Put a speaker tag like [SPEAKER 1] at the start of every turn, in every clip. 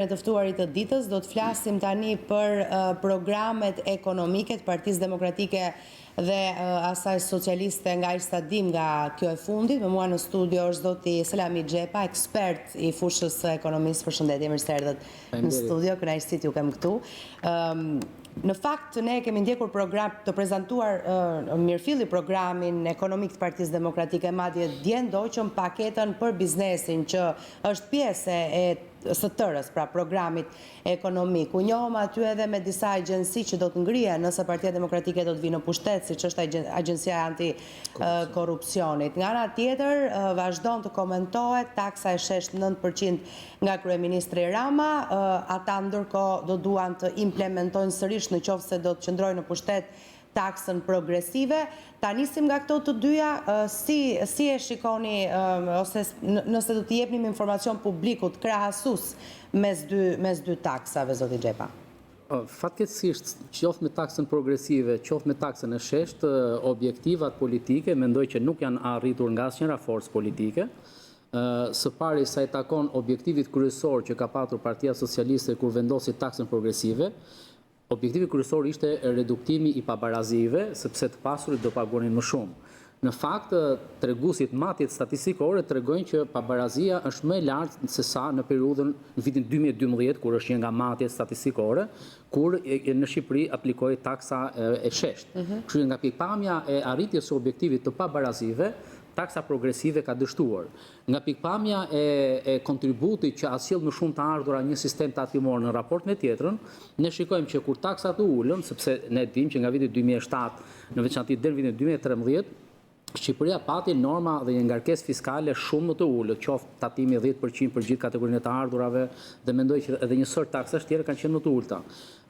[SPEAKER 1] Në të ftuarit të ditës do të flasim tani për programet ekonomike të Partisë Demokratike dhe asaj socialiste nga i stadim nga kjo e fundit. Me mua në studio është zoti Selami Xhepa, ekspert i fushës së ekonomisë. Përshëndetje, mirë se erdhët në studio, kënaqësi t'ju kem këtu. Në fakt, ne kemi ndjekur program të prezantuar mirëfilli programin ekonomik të Partisë Demokratike, madje dje ndoqëm paketën për biznesin që është pjesë së tërës, pra programit ekonomik. U njohëm aty edhe me disa agjensi që do të ngrihen nëse Partia Demokratike do të vinë në pushtet, siç është Agjencia Antikorrupsionit. Nga ana tjetër, vazhdon të komentohet taksa e shesh 9% nga kryeministri Rama, ata ndërkohë do duan të implementojnë sërish në qoftë se do të qëndrojnë në pushtet taksën progresive. Ta nisim nga këto të dyja, si e shikoni, ose nëse do t'i jepnim informacion publikut krahasues mes dy taksave, zoti Xhepa?
[SPEAKER 2] Fatkeqësisht, qoftë me taksën progresive, qoftë me taksën e sheshtë, objektivat politike mendoj që nuk janë arritur nga asnjëra forcë politike. Së pari sa i takon objektivit kryesor që ka patur Partia Socialiste kur vendosi taksën progresive, objektivi kryesor ishte reduktimi i pabarazive, sepse të pasurit do paguanin më shumë. Në fakt, treguesit matjet statistikore tregojnë që pabarazia është më e lartë se sa në periudhën në vitin 2012, kur është një nga matjet statistikore, kur në Shqipëri aplikoi taksa e sheshtë. Kështu nga pikpamja e arritjes së objektivit të pabarazive, taksa progresive ka dështuar. Nga pikpamja e kontributit që asjell më shumë të ardhura një sistem tatimor në raport me tjetrën, ne shikojmë që kur taksat u ulën, sepse ne dimë që nga viti 2007 në veçantë deri në vitin 2013, Shqipëria pati norma dhe një ngarkesë fiskale shumë më të ulët, qoftë tatimi 10% për gjithë kategorinë të ardhurave, dhe mendoj që edhe një sër taksash tjera kanë qenë më të ulta.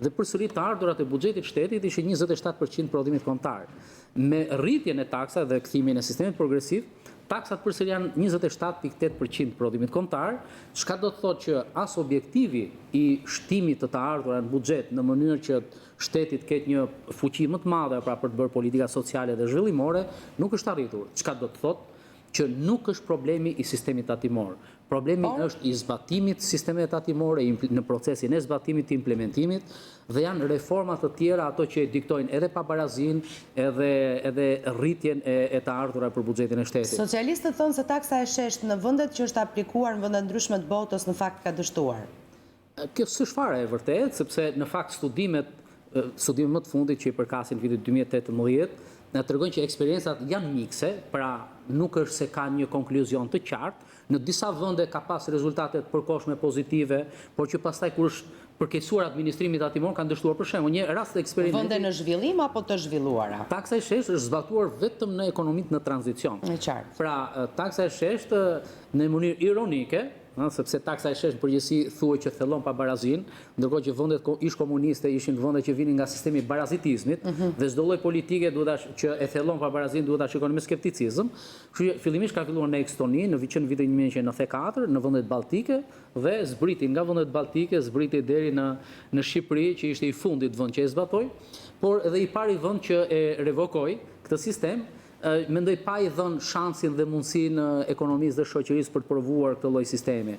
[SPEAKER 2] Dhe përsëri të ardhurat e buxhetit shtetit ishin 27% prodhimit kombëtar. Me rritjen e taksa dhe kthimin e sistemit progresiv, taksat përsëri janë 27.8% prodhimit kombëtar, çka do të thotë që as objektivi i shtimit të ardhurave në buxhet në mënyrë që shtetit ketë një fuqi më të madhe pra për të bërë politika sociale dhe zhvillimore, nuk është arritur. Çka do të thotë që nuk është problemi i sistemit tatimor. Problemi është i zbatimit sistemeve tatimore, në procesin e zbatimit të implementimit, dhe janë reformat të tjera ato që diktojnë edhe pabarazin, edhe rritjen e të ardhura për buxhetin e shtetit.
[SPEAKER 1] Socialistët thonë se taksa e sheshtë në vendet që është aplikuar në vendet ndryshme të botës në fakt ka dështuar.
[SPEAKER 2] Kjo s'është fare e vërtet, sepse në fakt studimet më të fundit që i përkasin vitit 2018 na tregojnë që eksperiencat janë mikse, pra nuk është se ka një konkluzion të qartë. Në disa vende ka pas rezultate të përkohshme pozitive, por që pastaj kur është përkeqësuar administrimi tatimor kanë dështuar. Për shembull, një rast eksperimenti.
[SPEAKER 1] Vende në zhvillim apo të zhvilluara?
[SPEAKER 2] Taksa e sheshtë është zbatuar vetëm në ekonomitë në tranzicion. Pra, taksa e sheshtë në mënyrë ironike, sepse taksa e sheshtë në përgjithësi thuhet që thellon pabarazin, ndërkohë që vendet ish-komuniste ishin vende që vinin nga sistemi i barazitizmit, dhe çdo lloj politike që e thellon pabarazin duhet ta shikoni me skepticizëm. Kështu që fillimisht ka filluar në Estoni, në vitin 1994, në vendet balltike, dhe zbriti nga vendet balltike, zbriti deri në Shqipëri, që ishte i fundit vend që e zbatoi, por edhe i pari vend që e revokoi këtë sistem. Mendoj pa i dhënë shansin dhe mundësinë ekonomisë dhe shoqërisë për të provuar këtë lloj sistemi.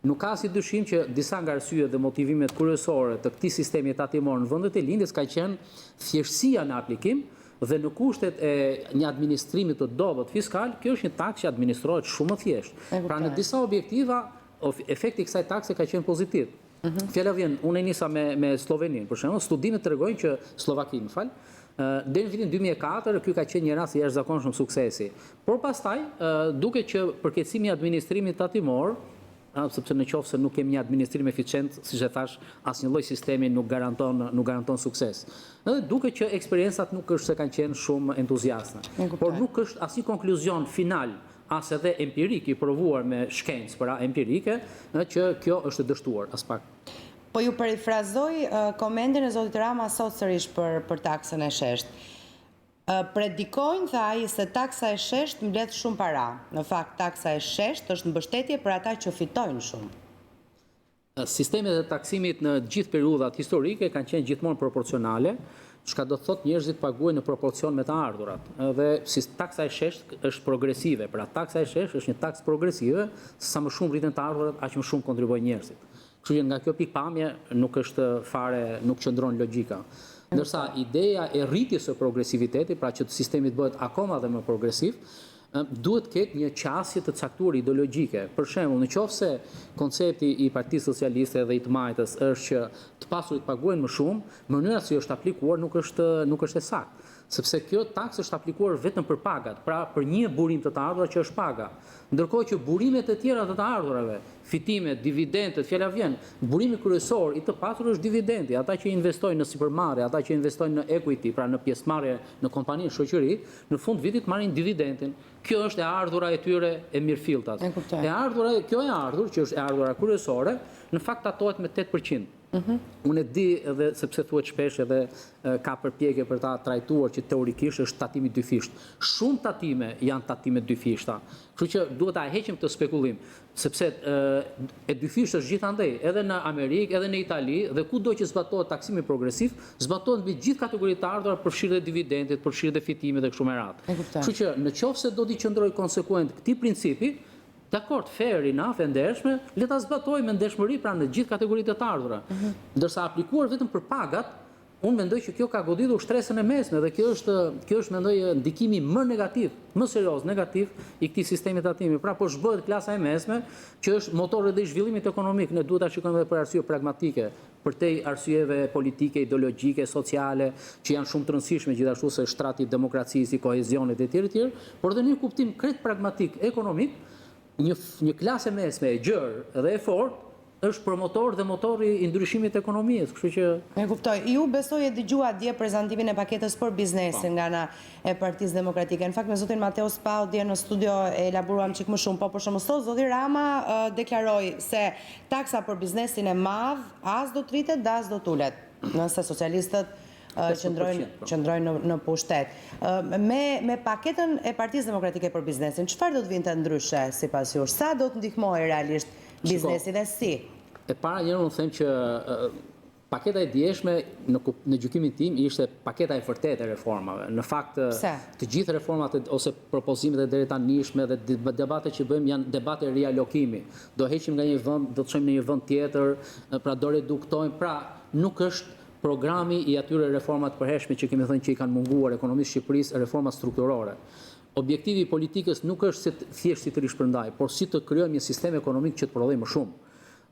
[SPEAKER 2] Nuk ka si dyshim që disa nga arsyet dhe motivimet kryesore të këtij sistemi tatimor në vendet e lindjes ka qenë thjeshtësia në aplikim dhe në kushtet e një administrimi të dobët fiskal. Kjo është një taksë që administrohet shumë më thjesht. Pra në disa objektiva efekti i kësaj takse ka qenë pozitiv. Fjala vjen, unë nisa me Sloveninë, për shembull, studimet tregojnë që Slovakinë, deri në vitin 2004 ky ka qenë një rast i jashtëzakonshëm suksesi. Por pastaj, duket që përkeqësimi i administrimit tatimor, sepse në qoftë se nuk kemi një administrim eficient, siç e thash, asnjë lloj sistemi nuk garanton sukses. Edhe duket që eksperiencat nuk është se kanë qenë shumë entuziaste. Por nuk është asnjë konkluzion final as edhe empirik i provuar me shkencë, pra empirike, që kjo është dështuar as pak.
[SPEAKER 1] Po ju perifrazoj komendin e zotit Rama sot sërish për taksën e sheshtë. Predikojnë, tha ai, se taksa e sheshtë mbledh shumë para. Në fakt, taksa e sheshtë është mbështetje për ata që fitojnë shumë.
[SPEAKER 2] Sistemet e taksimit në gjithë periudhat historike kanë qenë gjithmonë proporcionale, çka do të thotë njerëzit paguajnë në proporcion me të ardhurat. Dhe si taksa e sheshtë është progresive, pra taksa e sheshtë është një taksë progresive, sa më shumë rriten të ardhurat, aq më shumë kontribuojnë njerëzit. Kështu që nga kjo pikpamje nuk është fare, nuk qëndron logjika. Ndërsa ideja e rritjes së progresivitetit, pra që sistemi të bëhet akoma dhe më progresiv, duhet ketë një qasje të caktuar ideologjike. Për shembull, nëse koncepti i Partisë Socialiste dhe i të majtës është që të pasurit paguajnë më shumë, mënyra si është aplikuar nuk është e saktë. Sepse kjo taksë është aplikuar vetëm për pagat, pra për një burim të ardhura që është paga. Ndërkohë që burimet e tjera të ardhurave, fitimet, dividendet, fjala vjen, burimi kryesor i të pasur është dividendi. Ata që investojnë në sipërmarrje, ata që investojnë në equity, pra në pjesëmarrje në kompani, në shoqëri, në fund vitit marrin dividendin. Kjo është e ardhura e tyre e mirëfilltat. Kjo e ardhur, që është e ardhura kryesore, në fakt tatohet me 8%. Unë e di edhe sepse thuhet shpesh edhe ka përpjekje për ta trajtuar që teorikisht është tatimi dyfisht. Shumë tatime janë tatime dyfishta. Kështu që duhet ta heqim këtë spekullim, sepse e dyfisht është gjithandej, edhe në Amerikë, edhe në Itali, dhe kudo që zbatohet taksimi progresiv, zbatohet mbi gjithë kategoritë të ardhura, përfshirë dhe dividendit, përfshirë dhe fitimet dhe kështu me radhë. Kështu që nëse do t'i qëndrojë konsekuent këtij principi, dakord, fair enough, e ndershme, le ta zbatojmë me ndershmëri pra në gjithë kategoritë të ardhura. Ndërsa aplikuar vetëm për pagat, unë mendoj që kjo ka goditur shtresën e mesme dhe kjo është mendoj ndikimi më negativ, më serioz negativ i këtij sistemi tatimi. Pra po zhbëhet klasa e mesme, që është motori dhe i zhvillimit ekonomik. Ne duhet ta shikojmë edhe për arsye pragmatike, përtej arsyeve politike, ideologjike, sociale, që janë shumë të rëndësishme gjithashtu se shtrati i demokracisë, i kohezionit e tjerë, por edhe në një kuptim krejt pragmatik ekonomik, një klasë mesme e gjerë dhe e fortë është promotor dhe motori i ndryshimit të ekonomisë, kështu që...
[SPEAKER 1] E kuptoj. Ju besoj e dëgjua dje prezantimin e paketës për biznesin nga ana e Partisë Demokratike. Në fakt me zotin Mateo Spau dje në studio e elaboruam çik më shumë, po për shembull sot zoti Rama deklaroi se taksa për biznesin e madh as do të rritet, as do të ulet. Nëse socialistët qëndrojnë në pushtet. Me paketën e Partisë Demokratike për biznesin, çfarë do të vinte ndryshe sipas jush? Sa do të ndihmojë realisht biznesi dhe si?
[SPEAKER 2] E para njërë unë them që paketa e djeshme në gjykimin tim ishte paketa e vërtetë e reformave. Në fakt, të gjithë reformat ose propozimet e deri tanishme dhe debatet që bëjmë janë debate rialokimi. Do heqim nga një vend, do të çojmë në një vend tjetër, pra do reduktojmë, pra nuk është programi i atyre reformat përhershme që kemi thënë që i kanë munguar ekonomisë Shqipërisë, reforma strukturore. Objektivi i politikës nuk është thjesht si të rishpërndaj, por si të krijojmë një sistem ekonomik që të prodhojë më shumë.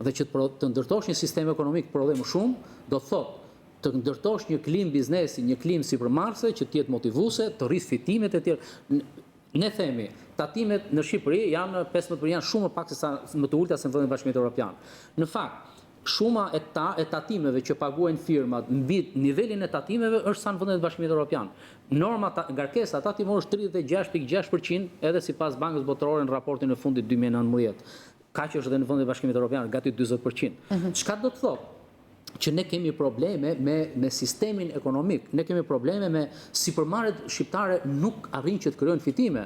[SPEAKER 2] Dhe që të ndërtosh një sistem ekonomik të prodhojë më shumë, do thotë të ndërtosh një klim biznesi, një klim sipërmarrëse që të jetë motivuese, të rrisë fitimet e tjera. Ne themi, tatimet në Shqipëri janë 15% janë shumë më pak se sa më të ulta se në Vendin e Bashkimit Evropian. Në fakt, shuma e tatimeve që paguajnë firmat mbi nivelin e tatimeve është sa në Vendin e Bashkimit Evropian. Norma ngarkesa tatimore është 36.6% edhe sipas Bankës Botërore në raportin e fundit 2019. Kaq është edhe në Vendin e Bashkimit Evropian, gati 40%. Çka do të thotë? Që ne kemi probleme me sistemin ekonomik, ne kemi probleme me sipërmarrjet shqiptare nuk arrin që të krijojnë fitime.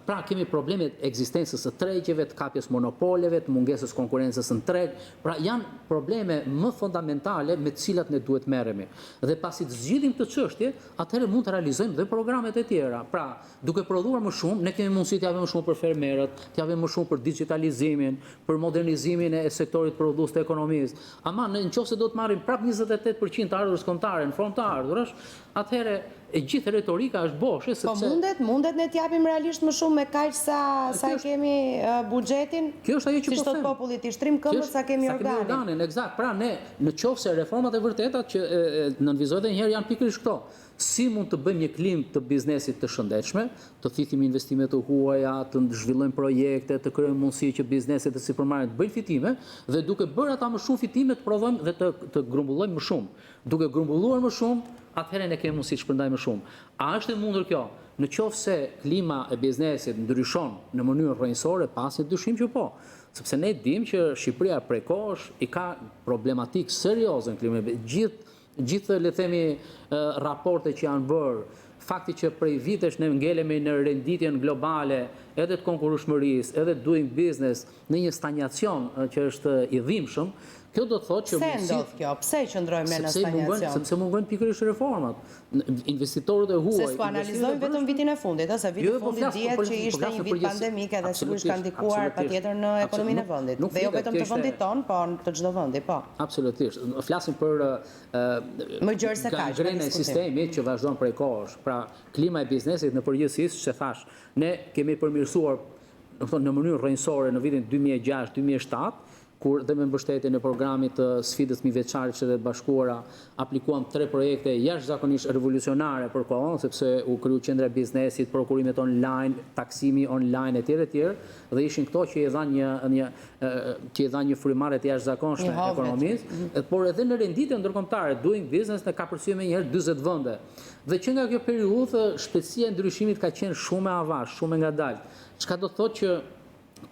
[SPEAKER 2] Pra kemi problemet ekzistencës së tregjeve, të kapjes monopoleve, të mungesës konkurencës në treg, pra janë probleme më fundamentale me të cilat ne duhet merremi. Dhe pasi të zgjidhim këtë çështje, atëherë mund të realizojmë dhe programet e tjera. Pra, duke prodhuar më shumë, ne kemi mundësi të japim më shumë për fermerët, të japim më shumë për digitalizimin, për modernizimin e sektorit prodhues të ekonomisë. Ama nëse do të marrim prap 28% të ardhurës kombëtare në formë të ardhurësh, atëherë e gjithë retorika është boshe, sepse...
[SPEAKER 1] Po mundet ne t'japim realisht më shumë me kaq sa kemi buxhetin?
[SPEAKER 2] Kjo është ajo që po them.
[SPEAKER 1] Si thot populli, t'i shtrim këmbën sa kemi organin.
[SPEAKER 2] Eksakt. Pra ne, në qoftë se reformat e vërteta që nënvizojnë një herë janë pikërisht këto. Si mund të bëjmë një klim të biznesit të shëndetshme, të thithim investimet të huaja, të zhvillojmë projekte, të krijojmë mundësi që bizneset e sipërmarrjet të bëjnë fitime dhe duke bërë ata më shumë fitime të prodhojmë dhe të grumbullojmë më shumë. Duke grumbulluar më shumë, atëherë ne kemi mundësi të shpërndajmë më shumë. A është e mundur kjo? Në qoftë se klima e biznesit ndryshon në mënyrë rrënjësore, pasi dyshim që po. Sepse ne dimë që Shqipëria prej kohësh i ka problematikë serioze në klimën. Gjithë le themi raporte që janë bërë, fakti që prej vitesh ne ngelemi në renditjen globale edhe të konkurrueshmërisë, edhe doing business në një stagnacion që është i dhimbshëm, Kjo do të thotë që
[SPEAKER 1] Pse ndodh kjo? Pse qëndrojmë ne në stagnacion?
[SPEAKER 2] sepse mungojnë pikërisht reformat. Investitorët e huaj.
[SPEAKER 1] Se s'po analizojmë vetëm vitin e fundit, ose viti i fundit dihet që ishte një vit pandemik edhe sigurisht ka ndikuar patjetër në ekonominë e vendit. Dhe jo vetëm të vendit ton, po të çdo vendi, po.
[SPEAKER 2] Absolutisht. Flasim për
[SPEAKER 1] më gjerë se kaq.
[SPEAKER 2] Gangrena e sistemit që vazhdon prej kohësh. Pra, klima e biznesit në përgjithësi, që thash, ne kemi përmirësuar në mënyrë rrënjësore në vitin 2006-2007, kur dhe me mbështetjen e programit të sfidës mbi veçare të Shtetet Bashkuara aplikuam 3 projekte jashtëzakonisht revolucionare për kohën, sepse u kriju qendra e biznesit, prokurimet online, taksimi online etj. Dhe ishin këto që i dhan një frymëre të jashtëzakonshme ekonomisë, por edhe në renditje ndërkombëtare Doing Business ne ka përsëri më njëherë 40 vende. Dhe që nga kjo periudhë shpejtësia e ndryshimit ka qenë shumë e avash, shumë e ngadalë. Çka do të thotë që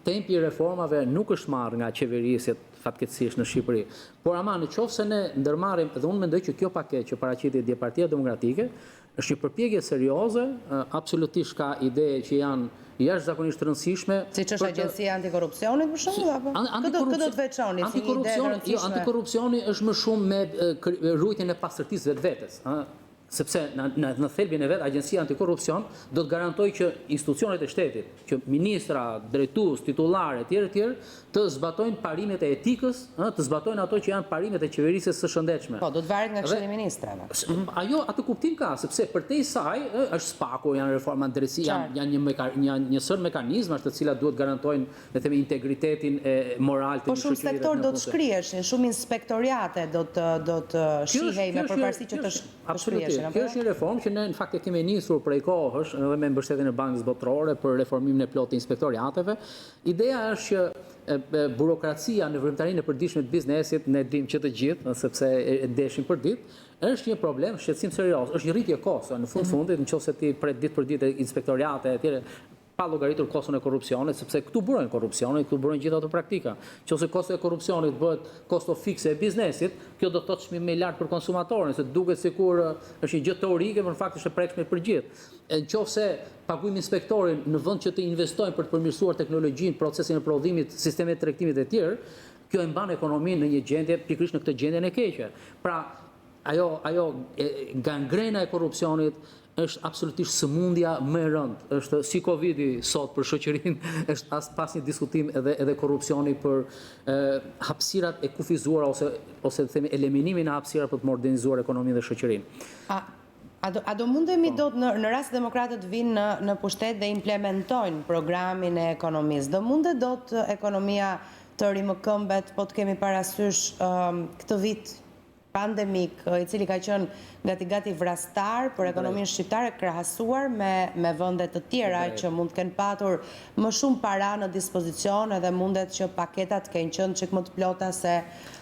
[SPEAKER 2] tempi i reformave nuk është marrë nga qeverisjet fatkeqësisht në Shqipëri. Por ama në qoftë se ne ndërmarrim, dhe unë mendoj që kjo paketë që paraqiti dje Partia Demokratike është një përpjekje serioze, absolutisht ka ide që janë jashtëzakonisht të rëndësishme.
[SPEAKER 1] Siç është Agjencia Antikorrupsionit për shembull apo? Këtë do të veçoni si ide e rëndësishme.
[SPEAKER 2] Antikorrupsioni është më shumë me rujtjen e pastërtisë vetvetes, sepse në thelbin e vetë Agjencia Antikorrupsion do të garantojë që institucionet e shtetit, që ministra, drejtues, titullarë etj. Të zbatojnë parimet e etikës, të zbatojnë ato që janë parimet e qeverisjes së shëndetshme.
[SPEAKER 1] Po, do të varet nga Këshilli i Ministrave.
[SPEAKER 2] Ajo atë kuptim ka, sepse përtej saj është SPAKO, janë reforma drejtësie, janë një sër mekanizmash të cilat duhet garantojnë, le të themi, integritetin moral të
[SPEAKER 1] një shoqërie. Po shumë sektor do të shkriheshin, shumë inspektoriate do të shihej me përparësi që të shkriheshin.
[SPEAKER 2] Kjo është një reformë që ne në fakt e kemi nisur prej kohësh edhe me mbështetjen e Bankës Botërore për reformimin e plotë të inspektoriateve. Ideja është që burokracia në vrimtarinë e përditshme të biznesit, ne dim që të gjithë, sepse e deshim për ditë, është një problem shqetësim serioz, është një rritje kosto në fundit, nëse ti pret ditë për ditë inspektoriate etj. Pa llogaritur koston e korrupsionit, sepse këtu burojnë korrupsioni, këtu burojnë gjithë ato praktika. Nëse kosto e korrupsionit bëhet kosto fikse e biznesit, kjo do të thotë çmim më i lartë për konsumatorin, se duket sikur është një gjë teorike, por në fakt është e prekshme për gjithë. Nëse paguajmë inspektorin në vend që të investojnë për të përmirësuar teknologjinë, procesin e prodhimit, sistemet e tregtimit e tjerë, kjo e mban ekonominë në një gjendje pikërisht në këtë gjendjen e keqe. Pra, ajo gangrena e korrupsionit është absolutisht sëmundja më e rëndë. Është si Covidi sot për shoqërinë, është pas një diskutim edhe korrupsioni për hapësirat e kufizuara ose të themi eliminimin e hapësirave për të modernizuar ekonominë dhe shoqërinë.
[SPEAKER 1] A do mundemi në rast demokratët vinë në pushtet dhe implementojnë programin e ekonomisë, do mundet do të ekonomia të rimëkëmbet, po të kemi parasysh këtë vit pandemik, i cili ka qenë gati vrastar për ekonominë shqiptare, krahasuar me vende të tjera që mund të kenë patur më shumë para në dispozicion, edhe mundet që paketat kenë qenë çik më të plota se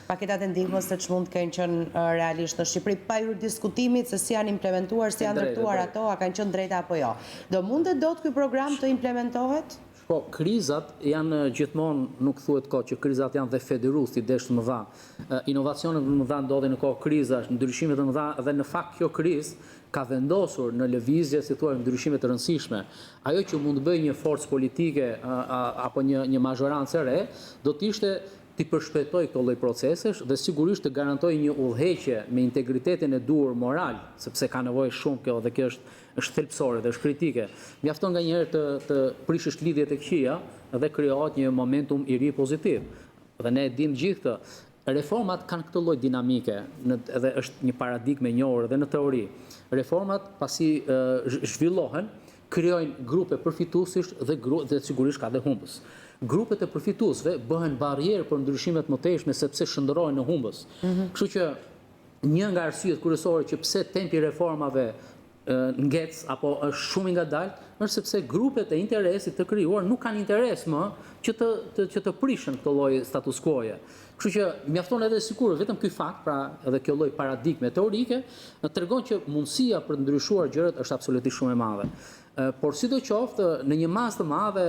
[SPEAKER 1] paketat e ndihmës që mund të kenë qenë realisht në Shqipëri, pa hyrë diskutimit se si janë implementuar, si janë ndërtuar ato, a kanë qenë drejta apo jo. Do mundet do të ky program të implementohet?
[SPEAKER 2] Po, krizat janë gjithmonë, nuk thuhet kohë që krizat janë dhe federues të idesh të mëdha. Inovacionet të mëdha ndodhin në kohë krizash, ndryshimet të mëdha dhe në fakt kjo krizë ka vendosur në lëvizje, si thua, ndryshime të rëndësishme. Ajo që mund të bëjë një forcë politike apo një mazhorancë e re, do të ishte të përshpejtoj këto lloj procesesh dhe sigurisht të garantoj një udhëheqje me integritetin e duhur moral, sepse ka nevojë shumë kjo dhe kjo është thelbësore dhe është kritike. Mjafton nganjëherë të prishësh lidhjet e këqija dhe krijohet një momentum i ri pozitiv. Dhe ne e dimë gjithë këtë. Reformat kanë këtë lloj dinamike, edhe është një paradigme e njohur edhe në teori. Reformat pasi zhvillohen, krijojnë grupe përfituesish dhe sigurisht ka dhe humbës. Grupet e përfituesve bëhen barrierë për ndryshimet më tejshme sepse shndërrohen në humbës. Kështu që një nga arsyet kryesore që pse tempi i reformave ngec apo është shumë i ngadalt, është sepse grupet e interesit të krijuar nuk kanë interes më që të prishën këtë lloj status quo-je. Kështu që mjafton edhe sikur vetëm ky fakt, pra edhe kjo lloj paradigme teorike, tregon që mundësia për të ndryshuar gjërat është absolutisht shumë e madhe. Por sidoqoftë në një masë të madhe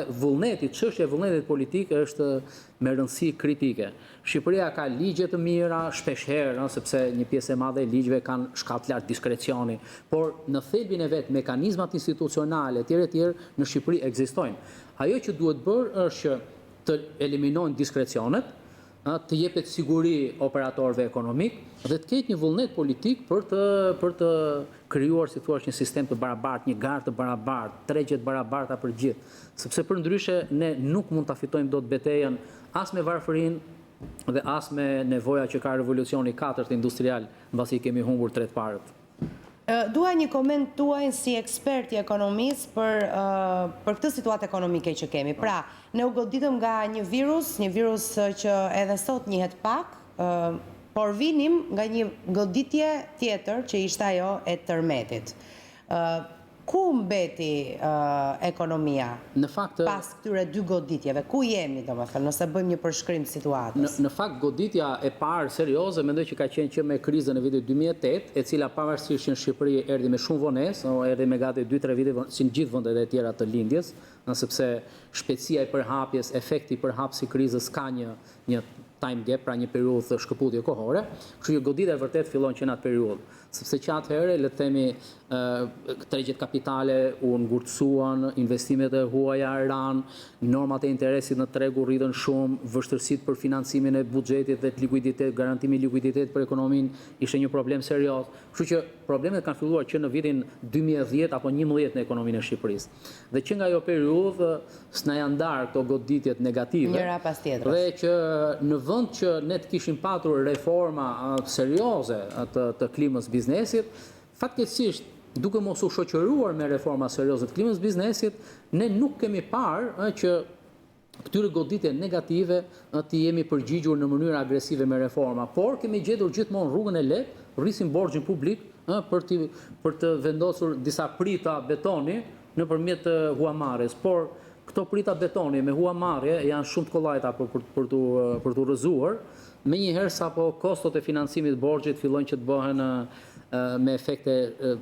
[SPEAKER 2] çështja e vullnetit politik është me rëndësi kritike. Shqipëria ka ligje të mira, shpeshherë, sepse një pjesë e madhe e ligjeve kanë shkallë të lartë diskrecioni, por në thelbin e vet mekanizmat institucionale etj. Në Shqipëri ekzistojnë. Ajo që duhet bërë është që të eliminojnë diskrecionet, të jepet siguri operatorëve ekonomik dhe të ketë një vullnet politik për të krijuar, si thua, një sistem të barabartë, një garë të barabartë, tregje të barabarta për gjithë. Sepse përndryshe ne nuk mund ta fitojmë dot betejën as me varfërinë dhe as me nevoja që ka revolucioni i katërt industrial, mbasi kemi humbur 3 të parët.
[SPEAKER 1] Dua një koment tuaj si ekspert i ekonomisë për këtë situatë ekonomike që kemi. Pra, ne u goditëm nga një virus që edhe sot njihet pak, por vinim nga një goditje tjetër që ishte ajo e tërmetit. Ku mbeti ekonomia
[SPEAKER 2] Në fakt,
[SPEAKER 1] pas këtyre 2 goditjeve? Ku jemi, domethënë, nëse bëjmë një përshkrim situatës?
[SPEAKER 2] Në fakt, goditja e parë serioze mendoj që ka qenë që me krizën e vitit 2008, e cila pavarësisht që në Shqipëri erdhi me shumë vonesë, erdhi me gati 2-3 vite si në gjithë vendet e tjera të lindjes, sepse shpejtësia e përhapjes, efekti i përhapjes i krizës ka një time gap, pra një periudhë shkëputje kohore. Kështu që goditja e vërtet fillon që në atë periudhë. Sepse që atëherë, le të themi, tregjet kapitale u ngurtësuan, investimet e huaja ranë, normat e interesit në tregu rritën shumë, vështërsitë për financimin e buxhetit dhe likuiditet, garantimi i likuiditetit për ekonominë ishte një problem serioz. Kështu që problemet kanë filluar që në vitin 2010 apo 2011 në ekonominë e Shqipërisë. Dhe që nga ajo periudhë s'na janë ndarë këto goditjet negative.
[SPEAKER 1] Njëra pas tjetrës.
[SPEAKER 2] Dhe që në vend që ne të kishim patur reforma serioze të klimës biznesit, fatkeqësisht duke mos u shoqëruar me reforma serioze të klimës biznesit, ne nuk kemi parë që këtyre goditje negative të jemi përgjigjur në mënyrë agresive me reforma, por kemi gjetur gjithmonë rrugën e lehtë, rrisim borxhin publik për të vendosur disa prita betoni nëpërmjet huamarrjes, por këto prita betoni me huamarrje janë shumë të kollajta për t'u rrëzuar, menjëherë sapo kostot e financimit borxhit fillojnë që të bëhen me efekte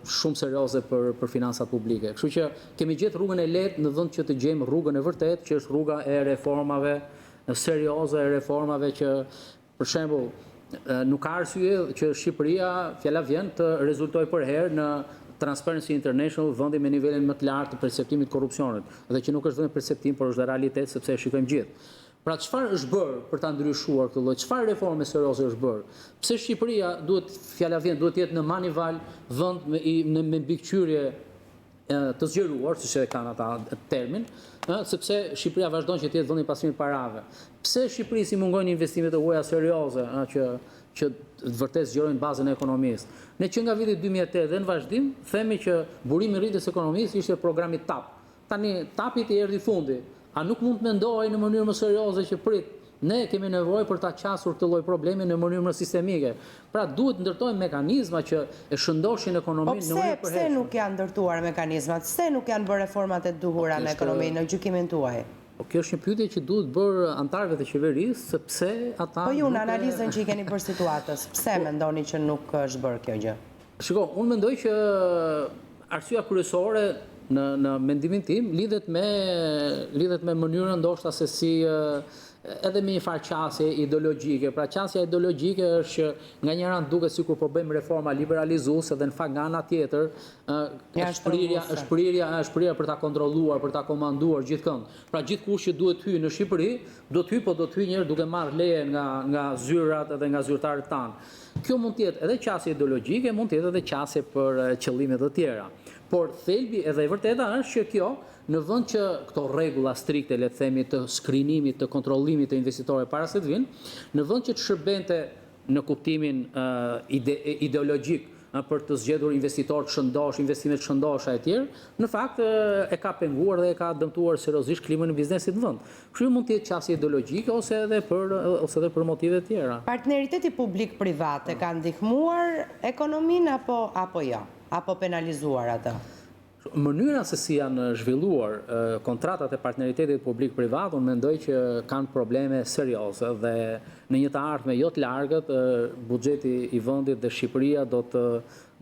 [SPEAKER 2] shumë serioze për financat publike. Kështu që kemi gjetë rrugën e lehtë në vend që të gjejmë rrugën e vërtetë, që është rruga e reformave serioze, e reformave që, për shembull, nuk ka arsye që Shqipëria, fjala vjen, të rezultojë për herë në Transparency International, vendi me nivelin më të lartë të perceptimit të korrupsionit, dhe që nuk është vetëm perceptim, por është dhe realitet sepse e shikojmë gjithë. Pra çfarë është bërë për ta ndryshuar këtë lloj? Çfarë reforme serioze është bërë? Pse Shqipëria duhet, fjala vjen, duhet të jetë në manival vend me mbikëqyrje të zgjeruar, siç e kanë ata termin, sepse Shqipëria vazhdon që të jetë vendi i pasimit parave. Pse Shqipërisë i mungojnë investimet e huaja serioze që vërtet zgjerojnë bazën e ekonomisë? Ne që nga viti 2008 dhe në vazhdim themi që burimi i rritjes ekonomisë ishte programi TAP. Tani TAP-it i erdhi fundi. A nuk mund të mendoj në mënyrë më serioze që ne kemi nevojë për ta qasur këtë lloj problemi në mënyrë më sistemike. Pra duhet ndërtojmë mekanizma që e shëndoshin ekonominë në mënyrë përhershme.
[SPEAKER 1] Pse nuk janë ndërtuar mekanizmat? Pse nuk janë bërë reformat e duhura në ekonominë në gjykimin tuaj?
[SPEAKER 2] Kjo është një pyetje që duhet bërë antarëve të qeverisë, sepse ata...
[SPEAKER 1] Po ju në analizën që i keni bërë situatës, pse mendoni që nuk është bërë kjo gjë?
[SPEAKER 2] Shiko, unë mendoj që arsyeja kryesore në mendimin tim lidhet me mënyrën ndoshta se si edhe me një farë qasje ideologjike. Pra qasja ideologjike është që nga një anë duket sikur po bëjmë reforma liberalizuese dhe në fakt nga ana tjetër është prirja për ta kontrolluar, për ta komanduar gjithkënd. Pra gjithkush që duhet hyjë në Shqipëri, do të hyjë njëherë duke marrë leje nga zyrat edhe nga zyrtarët tanë. Kjo mund të jetë edhe qasje ideologjike, mund të jetë edhe qasje për qëllime të tjera. Por thelbi edhe e vërteta është që kjo, në vend që këto rregulla strikte, le të themi, të skrinimit, të kontrollimit të investitorëve para se të vinë, në vend që të shërbente në kuptimin ideologjik për të zgjedhur investitorë të shëndosh, investimet shëndosha e tjerë, në fakt e ka penguar dhe e ka dëmtuar seriozisht klimën e biznesit në vend. Kështu mund të jetë qasje ideologjike ose edhe për motive të tjera.
[SPEAKER 1] Partneriteti publik-privat e ka ndihmuar ekonominë apo jo? Apo penalizuar atë?
[SPEAKER 2] Mënyra se si janë zhvilluar kontratat e partneritetit publik-privat, unë mendoj që kanë probleme serioze dhe në një të ardhme jo të largët, buxheti i vendit dhe Shqipëria do të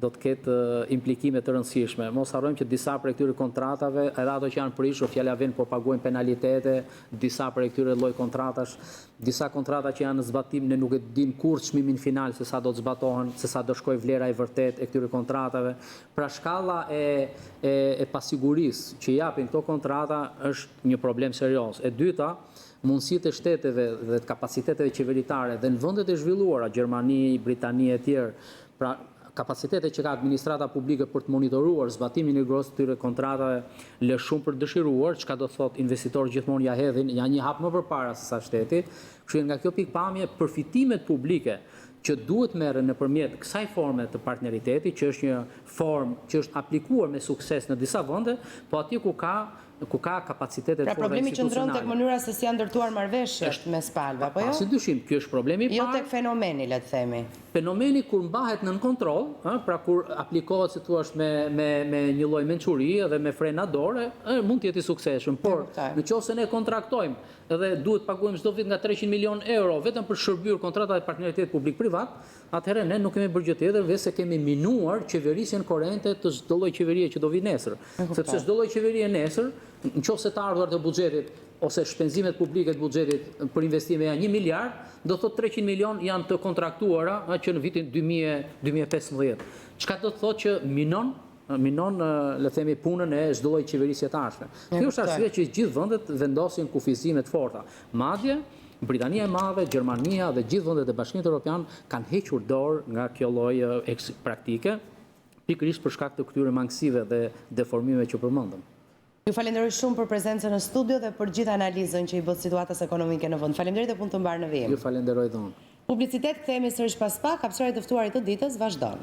[SPEAKER 2] ketë implikime të rëndësishme. Mos harrojmë që disa prej këtyre kontratave, edhe ato që janë prishur, fjala vjen po paguajnë penalitete, disa prej këtyre lloj kontratash, disa kontrata që janë në zbatim, ne nuk e dim kurrë çmimin final se sa do të zbatohen, se sa do shkojë vlera e vërtet e këtyre kontratave. Pra shkalla e pasigurisë që japin këto kontrata është një problem serioz. E dyta, mundësitë e shteteve dhe të kapaciteteve qeveritare dhe në vendet e zhvilluara, Gjermani, Britani e tjerë, pra kapacitetet që ka administrata publike për të monitoruar zbatimin e gros të tyre kontratave lë shumë për dëshiruar, çka do thot investitorë gjithmonë ja hedhin, ja një hap më përpara se sa shteti. Kështu nga kjo pikpamje, përfitimet publike që duhet merren nëpërmjet kësaj forme të partneriteti, që është një formë që është aplikuar me sukses në disa vende, po atje ku ka kapacitete
[SPEAKER 1] pra
[SPEAKER 2] të forta
[SPEAKER 1] problemi qëndron tek
[SPEAKER 2] institucionale.
[SPEAKER 1] mënyra se si janë ndërtuar marrëveshjet mes palëve, apo jo?
[SPEAKER 2] Pasi dyshim, ky është problemi i
[SPEAKER 1] Jo
[SPEAKER 2] parë.
[SPEAKER 1] tek fenomeni, le të themi.
[SPEAKER 2] Fenomeni kur mbahet nën kontroll, pra kur aplikohet si thua me një lloj mençurie dhe me frena dore, mund të jetë i suksesshëm, por nëse ne kontraktojmë dhe duhet paguajmë çdo vit nga 300 milion euro vetëm për shërbyer kontratat e partneritetit publik-privat, atëherë ne nuk kemi bërgjë gjë tjetër veç se kemi minuar qeverisjen korrente të çdo lloj qeverie që do vi nesër. Sepse çdo lloj qeverie nesër, nëse të ardhurat e buxhetit ose shpenzimet publike të buxhetit për investime janë 1 miliard, do thot 300 milion janë të kontraktuara që në vitin 2015. Çka do të thotë që minon le themi punën e çdo lloj qeverisje të ardhshme. Kjo është arsye që gjithë vendet vendosin kufizime të forta. Madje Britania e Madhe, Gjermania dhe gjithë vendet e Bashkimit Evropian kanë hequr dorë nga kjo lloj praktike, pikërisht për shkak të këtyre mangësive dhe deformimeve që përmendëm.
[SPEAKER 1] Ju falenderoj shumë për prezencën në studio dhe për gjithë analizën që i bët situatës ekonomike në vend. Faleminderit dhe punë të mbarë në vijim.
[SPEAKER 2] Ju falenderoj dhon.
[SPEAKER 1] Publicitet, kthehemi sërish pas pak, hapësira e të ftuarit të ditës vazhdon.